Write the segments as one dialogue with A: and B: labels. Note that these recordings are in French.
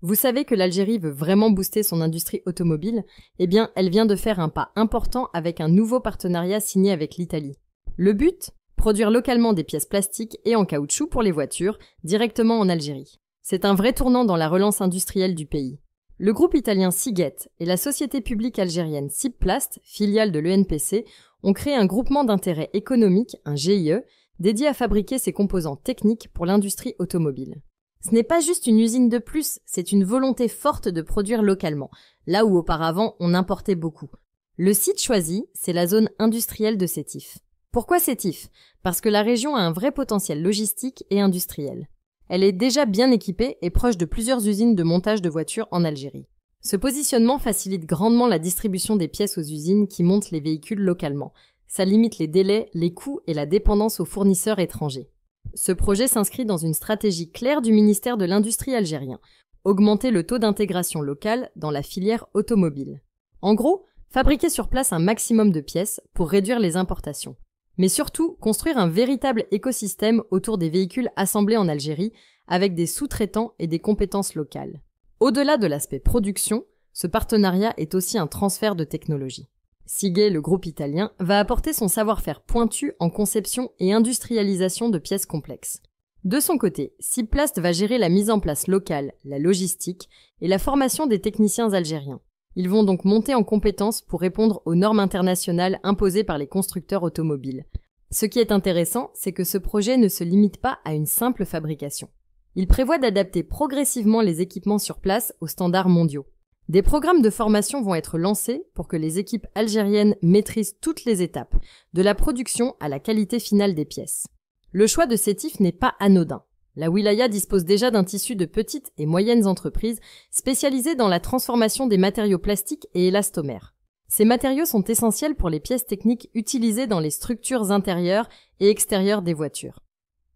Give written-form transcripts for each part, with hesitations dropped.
A: Vous savez que l'Algérie veut vraiment booster son industrie automobile? Eh bien, elle vient de faire un pas important avec un nouveau partenariat signé avec l'Italie. Le but? Produire localement des pièces plastiques et en caoutchouc pour les voitures, directement en Algérie. C'est un vrai tournant dans la relance industrielle du pays. Le groupe italien Seagate et la société publique algérienne Cipplast, filiale de l'ENPC, ont créé un groupement d'intérêt économique, un GIE, dédié à fabriquer ces composants techniques pour l'industrie automobile. Ce n'est pas juste une usine de plus, c'est une volonté forte de produire localement, là où auparavant on importait beaucoup. Le site choisi, c'est la zone industrielle de Sétif. Pourquoi Sétif? Parce que la région a un vrai potentiel logistique et industriel. Elle est déjà bien équipée et proche de plusieurs usines de montage de voitures en Algérie. Ce positionnement facilite grandement la distribution des pièces aux usines qui montent les véhicules localement. Ça limite les délais, les coûts et la dépendance aux fournisseurs étrangers. Ce projet s'inscrit dans une stratégie claire du ministère de l'Industrie algérien, augmenter le taux d'intégration locale dans la filière automobile. En gros, fabriquer sur place un maximum de pièces pour réduire les importations. Mais surtout, construire un véritable écosystème autour des véhicules assemblés en Algérie avec des sous-traitants et des compétences locales. Au-delà de l'aspect production, ce partenariat est aussi un transfert de technologie. Seagate, le groupe italien, va apporter son savoir-faire pointu en conception et industrialisation de pièces complexes. De son côté, Cipplast va gérer la mise en place locale, la logistique et la formation des techniciens algériens. Ils vont donc monter en compétences pour répondre aux normes internationales imposées par les constructeurs automobiles. Ce qui est intéressant, c'est que ce projet ne se limite pas à une simple fabrication. Il prévoit d'adapter progressivement les équipements sur place aux standards mondiaux. Des programmes de formation vont être lancés pour que les équipes algériennes maîtrisent toutes les étapes, de la production à la qualité finale des pièces. Le choix de Sétif n'est pas anodin. La wilaya dispose déjà d'un tissu de petites et moyennes entreprises spécialisées dans la transformation des matériaux plastiques et élastomères. Ces matériaux sont essentiels pour les pièces techniques utilisées dans les structures intérieures et extérieures des voitures.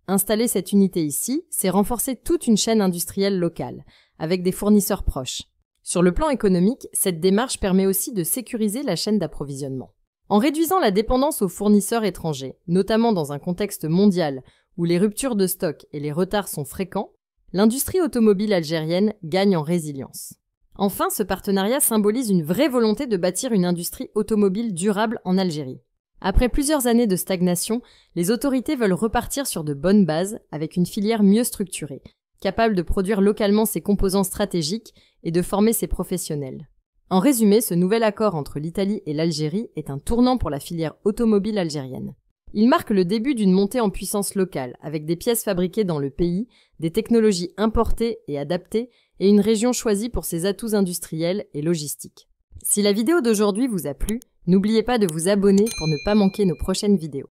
A: Installer cette unité ici, c'est renforcer toute une chaîne industrielle locale, avec des fournisseurs proches. Sur le plan économique, cette démarche permet aussi de sécuriser la chaîne d'approvisionnement. En réduisant la dépendance aux fournisseurs étrangers, notamment dans un contexte mondial où les ruptures de stock et les retards sont fréquents, l'industrie automobile algérienne gagne en résilience. Enfin, ce partenariat symbolise une vraie volonté de bâtir une industrie automobile durable en Algérie. Après plusieurs années de stagnation, les autorités veulent repartir sur de bonnes bases avec une filière mieux structurée, capable de produire localement ses composants stratégiques et de former ses professionnels. En résumé, ce nouvel accord entre l'Italie et l'Algérie est un tournant pour la filière automobile algérienne. Il marque le début d'une montée en puissance locale, avec des pièces fabriquées dans le pays, des technologies importées et adaptées, et une région choisie pour ses atouts industriels et logistiques. Si la vidéo d'aujourd'hui vous a plu, n'oubliez pas de vous abonner pour ne pas manquer nos prochaines vidéos.